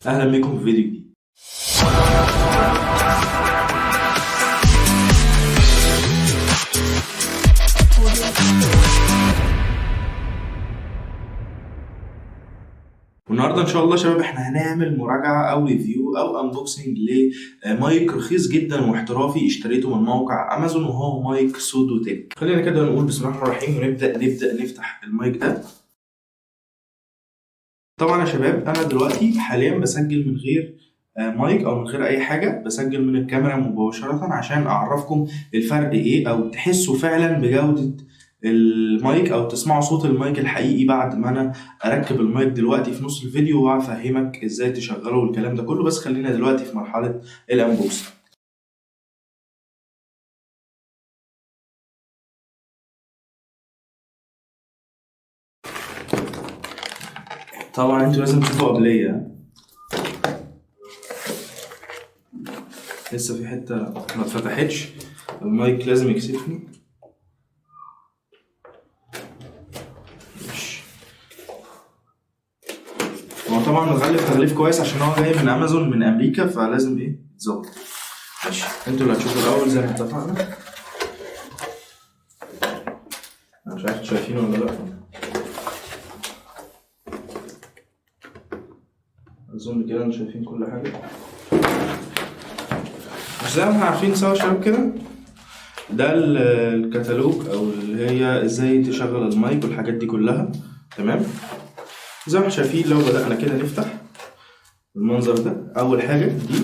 اهلا بكم في فيديو جديد. والنهارده ان شاء الله شباب احنا هنعمل مراجعه او ريفيو او انبوكسنج لمايك رخيص جدا واحترافي اشتريته من موقع امازون، وهو مايك سودو تك. خلينا كده نقول بسم الله الرحمن الرحيم ونبدا نفتح المايك ده. طبعا يا شباب انا دلوقتي حاليا بسجل من غير مايك او من غير اي حاجه، بسجل من الكاميرا مباشره عشان اعرفكم الفرق ايه، او تحسوا فعلا بجوده المايك او تسمعوا صوت المايك الحقيقي بعد ما انا اركب المايك دلوقتي في نص الفيديو وافهمك ازاي تشغله والكلام ده كله. بس خلينا دلوقتي في مرحله الانبوكسنج. طبعا انتوا لازم تشوفوا قبليه، لسه في حته ما اتفتحتش، المايك لازم يكسفني. هو طبعا مغلف تغليف كويس عشان هو جاي من امازون من امريكا، فلازم ايه يتظبط. ماشي، انتوا اللي هتشوفوا الاول زي ما اتفقنا. انا مش عارف شايفينه ولا لا، اظن كده انتوا شايفين كل حاجه. مش زي ما احنا عارفين سوا شباب كده، ده الكتالوج او اللي هي ازاي تشغل المايك والحاجات دي كلها. تمام، زي ما احنا شايفين لو بدأنا كده نفتح المنظر ده. اول حاجه دي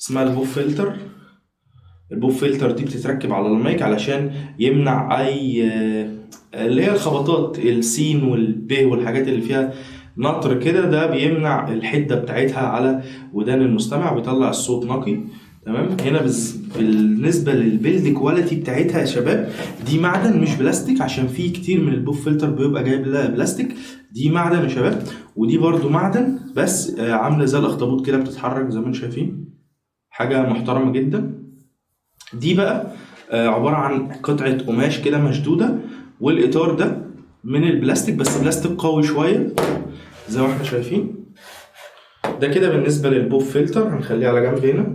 اسمها البوب فلتر. البوب فلتر دي بتتركب على المايك علشان يمنع اي اللي هي الخبطات السين والب والحاجات اللي فيها نطر كده، ده بيمنع الحده بتاعتها على ودان المستمع، بيطلع الصوت نقي. تمام، هنا بالنسبه للبيلد كواليتي بتاعتها يا شباب، دي معدن مش بلاستيك، عشان في كتير من البوب فلتر بيبقى جايب بلاستيك. دي معدن يا شباب، ودي برضو معدن بس عامله زي الاخطبوط كده بتتحرك زي ما انتم شايفين، حاجه محترمه جدا. دي بقى عبارة عن قطعة قماش كده مشدودة، والإطار ده من البلاستيك بس بلاستيك قوي شوية زي ما احنا شايفين. ده كده بالنسبة للبوب فلتر، هنخليه على جنب هنا.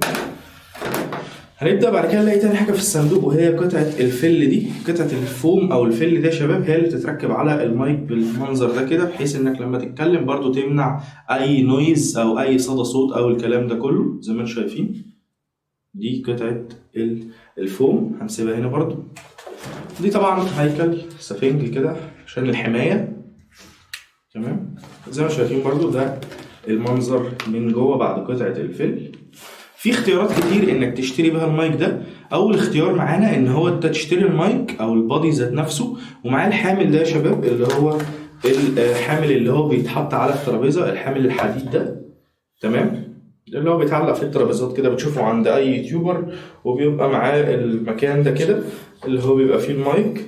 هنبدأ بعد كده نلاقي تاني حاجة في الصندوق، وهي قطعة الفل دي. قطعة الفوم أو الفل ده يا شباب هي اللي بتتركب على المايك بالمنظر ده كده، بحيث إنك لما تتكلم برضو تمنع أي نويز أو أي صدى صوت أو الكلام ده كله زي ما انتم شايفين. دي قطعة الفوم هنسيبها هنا برضو. دي طبعا هيكل سفنج كده عشان الحماية. تمام، زي ما شايفين برضو ده المنظر من جوه بعد قطعة الفل. في اختيارات كتير انك تشتري بها المايك ده. اول اختيار معانا ان هو انت تشتري المايك او البادي ذات نفسه، ومعاه الحامل ده يا شباب اللي هو الحامل اللي هو بيتحط على الترابيزة، الحامل الحديد ده. تمام، اللي هو بيتعلق في الترابيزات كده، بتشوفه عند اي يوتيوبر، وبيبقى معاه المكان ده كده اللي هو بيبقى فيه المايك،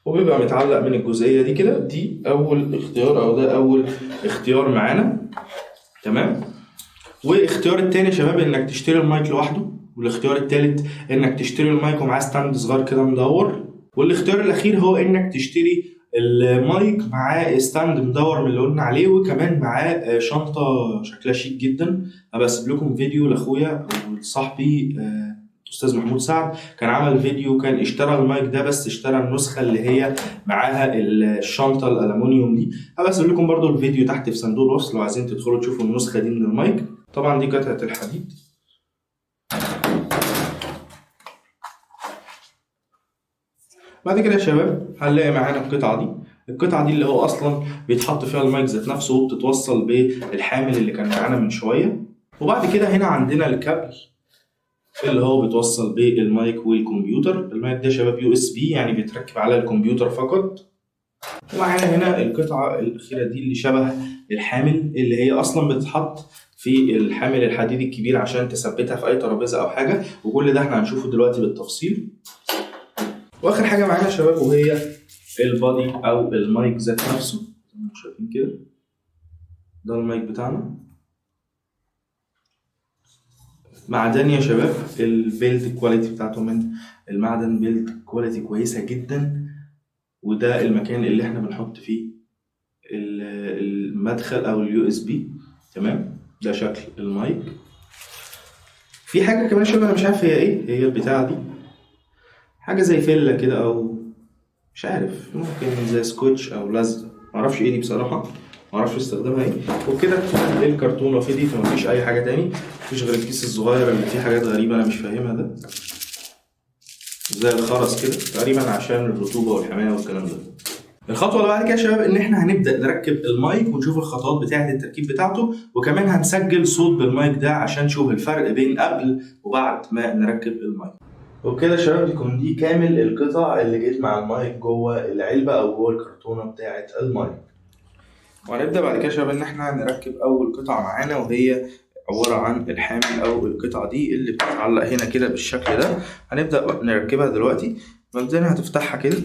وبيبقى متعلق من الجزئية دي كده. دي أول اختيار أو ده أول اختيار معانا. تمام، واختيار التاني يا شباب إنك تشتري المايك لوحده، والاختيار التالت إنك تشتري المايك ومعاه ستاند صغير كده مدور، والاختيار الأخير هو إنك تشتري المايك معاه ستاند مدور من اللي قلنا عليه، وكمان معاه شنطة شكلها شيك جدا. هبقى اسيب لكم فيديو لاخويا وصاحبي استاذ محمود سعد، كان عمل فيديو، كان اشترى المايك ده بس اشترى النسخه اللي هي معاها الشنطه الالومنيوم دي. هبقى اسيب لكم برضو الفيديو تحت في صندوق الوصف لو عايزين تدخلوا تشوفوا النسخه دي من المايك. طبعا دي قطعه الحديد. بعد كده يا شباب هنلاقي معانا القطعه دي. القطعه دي اللي هو اصلا بيتحط فيها المايك ذات نفسه، وبتتوصل بالحامل اللي كان معانا من شويه. وبعد كده هنا عندنا الكابل اللي هو بيتوصل بالمايك والكمبيوتر. المايك ده يا شباب يو اس بي، يعني بيتركب على الكمبيوتر فقط. ومعانا هنا القطعة الأخيرة دي اللي شبه الحامل، اللي هي أصلا بتتحط في الحامل الحديدي الكبير عشان تثبتها في أي ترابيزة أو حاجة، وكل ده احنا هنشوفه دلوقتي بالتفصيل. وآخر حاجة معانا يا شباب وهي البادي أو المايك ذات نفسه زي ما انتم شايفين كده. ده المايك بتاعنا معدني يا شباب، البيلد كواليتي بتاعته من المعدن، بيلد كواليتي كويسة جدا. وده المكان اللي احنا بنحط فيه المدخل او اليو اس بي. تمام. ده شكل المايك. في حاجه كمان شبه، انا مش عارف هي ايه، هي البتاعه دي حاجه زي فله كده او مش عارف، ممكن زي سكوتش او لزق، معرفش ايه دي بصراحه، معرفش استخدامها ايه. وكده الكرتونه فضيت ومفيش اي حاجه تاني، مفيش غير الكيس الصغير اللي فيه حاجات غريبه انا مش فاهمها ده، زي الخرز كده تقريبا عشان الرطوبه والحمايه والكلام ده. الخطوه اللي بعد كده يا شباب ان احنا هنبدا نركب المايك ونشوف الخطوات بتاعه التركيب بتاعته، وكمان هنسجل صوت بالمايك ده عشان نشوف الفرق بين قبل وبعد ما نركب المايك. وبكده يا شباب تكون دي كامل القطع اللي جت مع المايك جوه العلبه او جوه الكرتونه بتاعه المايك. وهنبدا بعد كده يا شباب ان احنا نركب اول قطعه معانا، وهي عباره عن الحامل او القطعه دي اللي بتتعلق هنا كده بالشكل ده. هنبدا نركبها دلوقتي. مبدئيا هتفتحها كده،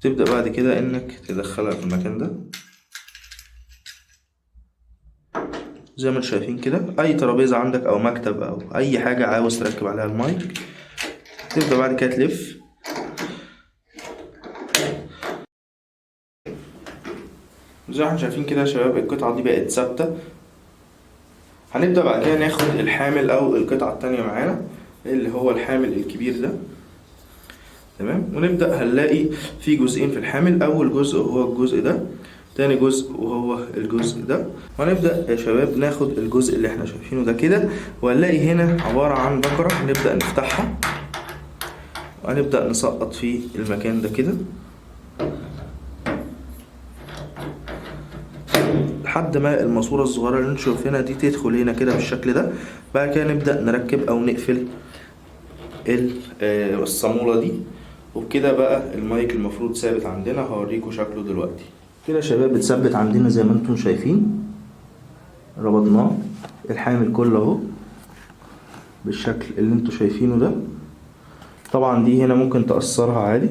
تبدأ بعد كده انك تدخلها في المكان ده زي ما انتم شايفين كده. اي ترابيزة عندك او مكتب او اي حاجة عاوز تركب عليها المايك، تبدأ بعد كده تلف زي ما احنا شايفين كده يا شباب. القطعة دي بقت ثابتة. هنبدأ بعد كده ناخد الحامل او القطعة التانية معانا اللي هو الحامل الكبير ده، تمام. ونبدأ هنلاقي في جزئين في الحامل، اول جزء هو الجزء ده، تاني جزء وهو الجزء ده. وهنبدأ يا شباب ناخد الجزء اللي احنا شايفينه ده كده، وهنلاقي هنا عبارة عن بكرة، هنبدأ نفتحها وهنبدأ نسقط في المكان ده كده لحد ما الماسورة الصغيرة اللي انتوا شايفينها دي تدخل هنا كده بالشكل ده. بعد كده نبدأ نركب او نقفل الصامولة دي، وبكده بقى المايك المفروض ثابت عندنا. هوريكم شكله دلوقتي. كده يا شباب اتثبت عندنا زي ما انتم شايفين، ربطناه الحامل كله اهو بالشكل اللي انتم شايفينه ده. طبعا دي هنا ممكن تقصرها عادي،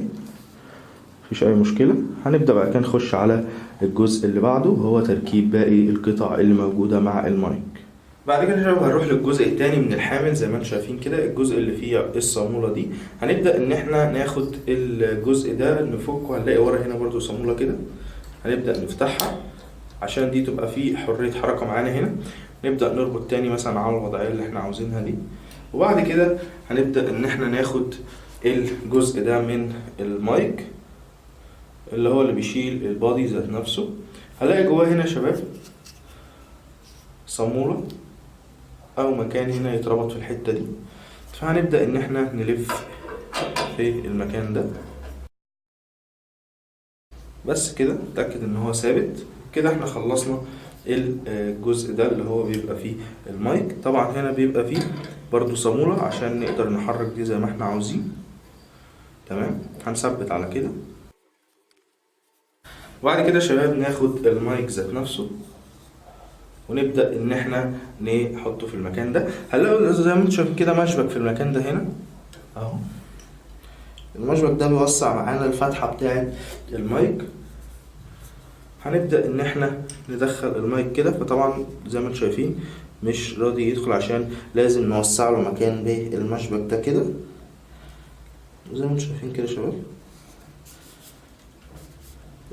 مفيش اي مشكله. هنبدا بعد كده نخش على الجزء اللي بعده وهو تركيب باقي القطع اللي موجوده مع المايك. بعد كده يا شباب هنروح للجزء التاني من الحامل زي ما انتم شايفين كده، الجزء اللي فيه الصاموله دي. هنبدا ان احنا ناخد الجزء ده نفكه، هنلاقي ورا هنا برضو صاموله كده، هنبدا نفتحها عشان دي تبقى فيه حريه حركه معانا هنا. نبدا نربط تاني مثلا على الوضعيه اللي احنا عاوزينها دي، وبعد كده هنبدا ان احنا ناخد الجزء ده من المايك اللي هو اللي بيشيل البادي ذات نفسه. هلاقي جواه هنا يا شباب صامولة او مكان هنا يتربط في الحتة دي، فهنبدأ ان احنا نلف في المكان ده بس كده، نتأكد ان هو ثابت كده. احنا خلصنا الجزء ده اللي هو بيبقى فيه المايك. طبعا هنا بيبقى فيه برضو صامولة عشان نقدر نحرك دي زي ما احنا عاوزين، تمام. هنثبت على كده. وبعد كده يا شباب ناخد المايك ذات نفسه ونبدأ ان احنا نحطه في المكان ده. هنلاقوا زي ما انتم شايفين كده مشبك في المكان ده هنا اهو. المشبك ده بيوسع معانا الفتحة بتاعة المايك. هنبدأ ان احنا ندخل المايك كده، فطبعا زي ما انتم شايفين مش راضي يدخل عشان لازم نوسع له مكان بالمشبك ده كده زي ما انتم شايفين كده يا شباب.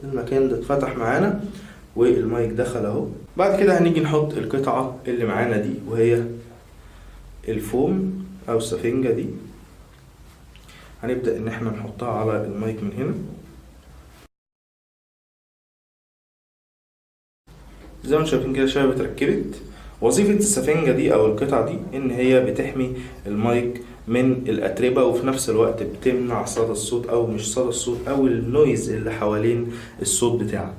المكان ده اتفتح معانا والمايك دخل اهو. بعد كده هنيجي نحط القطعة اللي معانا دي وهي الفوم او السفنجة دي. هنبدأ ان احنا نحطها على المايك من هنا زي ما انتم شايفين كده يا شباب. اتركبت. وظيفة السفنجة دي او القطعة دي ان هي بتحمي المايك من الاتربة، وفي نفس الوقت بتمنع صدى الصوت او مش صدى الصوت او النويز اللي حوالين الصوت بتاعك.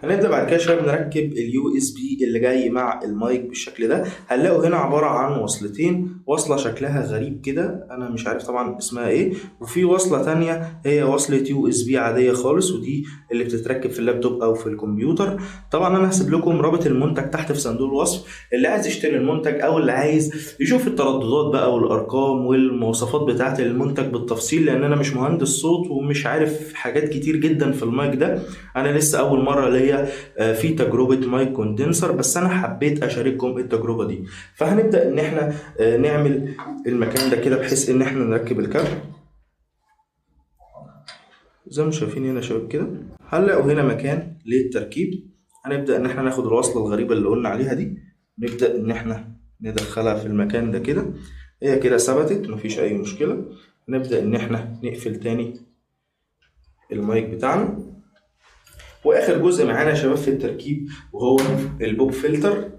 هنبدأ بعد كده يا شباب نركب اليو اس بي اللي جاي مع المايك بالشكل ده. هنلاقوا هنا عبارة عن وصلتين، وصلة شكلها غريب كده انا مش عارف طبعا اسمها ايه، وفي وصلة تانية هي وصلة يو اس بي عادية خالص، ودي اللي بتتركب في اللابتوب او في الكمبيوتر. طبعا انا هسيب لكم رابط المنتج تحت في صندوق الوصف، اللي عايز يشتري المنتج او اللي عايز يشوف الترددات بقى والارقام والمواصفات بتاعة المنتج بالتفصيل، لان انا مش مهندس صوت ومش عارف حاجات كتير جدا في المايك ده. انا لسه اول مرة ليا في تجربة مايك كوندنسر، بس انا حبيت اشارككم التجربة دي. فهنبدأ ان احنا نعمل المكان ده كده بحيث ان احنا نركب الكابل زي ما شايفين هنا يا شباب كده. هنلاقوا هنا مكان للتركيب، هنبدأ ان احنا ناخد الوصلة الغريبة اللي قلنا عليها دي، نبدأ ان احنا ندخلها في المكان ده كده. هي كده ثبتت مفيش اي مشكلة. نبدأ ان احنا نقفل تاني المايك بتاعنا. واخر جزء معانا يا شباب في التركيب وهو البوب فلتر.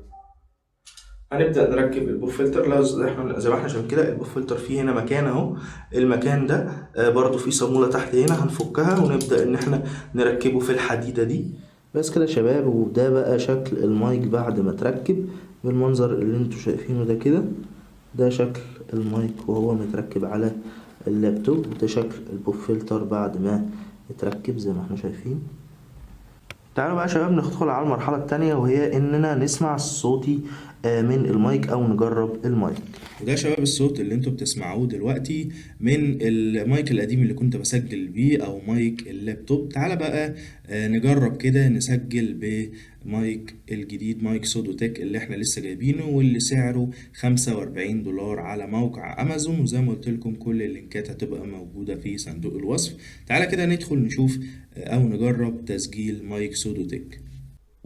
هنبدأ نركب البوب فلتر. زي ما احنا شايفين كده البوب فلتر فيه هنا مكان اهو. المكان ده برضو فيه صامولة تحت هنا هنفكها ونبدأ ان احنا نركبه في الحديدة دي. بس كده يا شباب، وده بقى شكل المايك بعد ما تركب بالمنظر اللي انتوا شايفينه ده كده. ده شكل المايك وهو متركب على اللابتوب، وده شكل البوب فلتر بعد ما اتركب زي ما احنا شايفين. تعالوا بقى يا شباب ندخل على المرحلة التانية، وهي اننا نسمع صوتي من المايك او نجرب المايك. وده يا شباب الصوت اللي انتوا بتسمعوه دلوقتي من المايك القديم اللي كنت بسجل بيه او مايك اللابتوب. تعالى بقى نجرب كده نسجل بمايك الجديد، مايك سودوتك اللي احنا لسه جايبينه واللي سعره $45 على موقع امازون. وزي ما قلت لكم كل اللينكات هتبقى موجودة في صندوق الوصف. تعالى كده ندخل نشوف او نجرب تسجيل مايك سودوتك.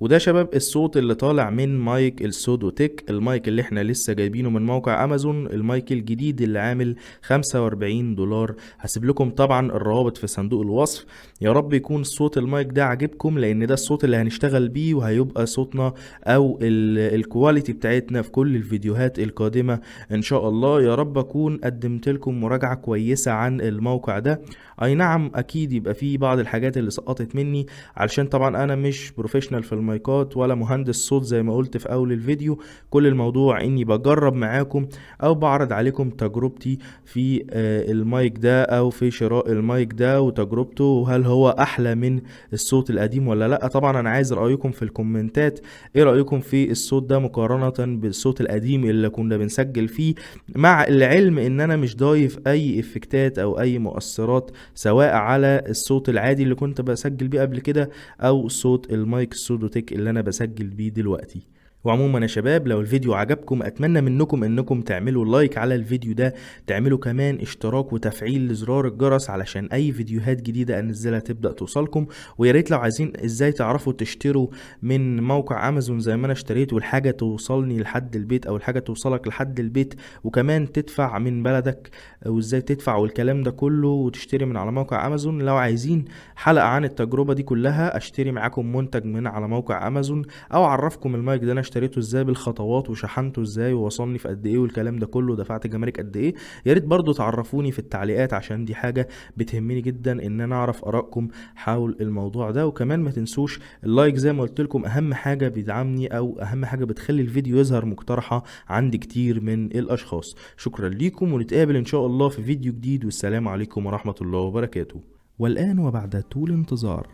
وده شباب الصوت اللي طالع من مايك السودوتك، المايك اللي احنا لسه جايبينه من موقع امازون، المايك الجديد اللي عامل $45. هسيب لكم طبعا الروابط في صندوق الوصف. يا رب يكون صوت المايك ده عجبكم، لان ده الصوت اللي هنشتغل بيه وهيبقى صوتنا او الكواليتي بتاعتنا في كل الفيديوهات القادمة ان شاء الله. يا رب اكون قدمت لكم مراجعة كويسة عن الموقع ده. اي نعم اكيد يبقى فيه بعض الحاجات اللي سقطت مني، علشان طبعا انا مش بروفيشنال في المايكات ولا مهندس صوت زي ما قلت في اول الفيديو. كل الموضوع اني بجرب معاكم او بعرض عليكم تجربتي في المايك ده او في شراء المايك ده وتجربته، وهل هو احلى من الصوت القديم ولا لا. طبعا انا عايز رايكم في الكومنتات، ايه رايكم في الصوت ده مقارنة بالصوت القديم اللي كنا بنسجل فيه، مع العلم ان انا مش ضايف اي افكتات او اي مؤثرات سواء على الصوت العادي اللي كنت بسجل بيه قبل كده او صوت المايك السودوتك اللي انا بسجل بيه دلوقتي. وعموما يا شباب لو الفيديو عجبكم اتمنى منكم انكم تعملوا لايك على الفيديو ده، تعملوا كمان اشتراك وتفعيل لزرار الجرس علشان اي فيديوهات جديدة انزلها تبدأ توصلكم. ويا ريت لو عايزين ازاي تعرفوا تشتروا من موقع امازون زي ما انا اشتريت والحاجة توصلني لحد البيت او الحاجة توصلك لحد البيت وكمان تدفع من بلدك، وازاي تدفع والكلام ده كله وتشتري من على موقع امازون. لو عايزين حلقة عن التجربة دي كلها، اشتري معاكم منتج من على موقع امازون، او اعرفكم المايك ده انا اشتريته ازاي بالخطوات وشحنته ازاي ووصلني في قد ايه والكلام ده كله دفعت جمارك قد ايه، يا ريت برضو تعرفوني في التعليقات عشان دي حاجة بتهمني جدا ان انا اعرف ارائكم حول الموضوع ده. وكمان ما تنسوش اللايك زي ما قلت لكم، اهم حاجة بيدعمني او اهم حاجة بتخلي الفيديو يظهر مقترحة عند كتير من الاشخاص. شكرا ليكم ونتقابل ان شاء الله في فيديو جديد، والسلام عليكم ورحمة الله وبركاته. والآن وبعد طول انتظار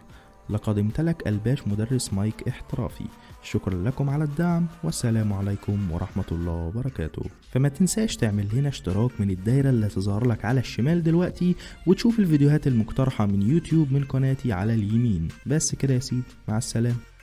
لقد امتلك الباش مدرس مايك احترافي. شكرا لكم على الدعم، والسلام عليكم ورحمة الله وبركاته. فما تنساش تعمل هنا اشتراك من الدايرة اللي تظهر لك على الشمال دلوقتي، وتشوف الفيديوهات المقترحة من يوتيوب من قناتي على اليمين. بس كده يا سيدي، مع السلامة.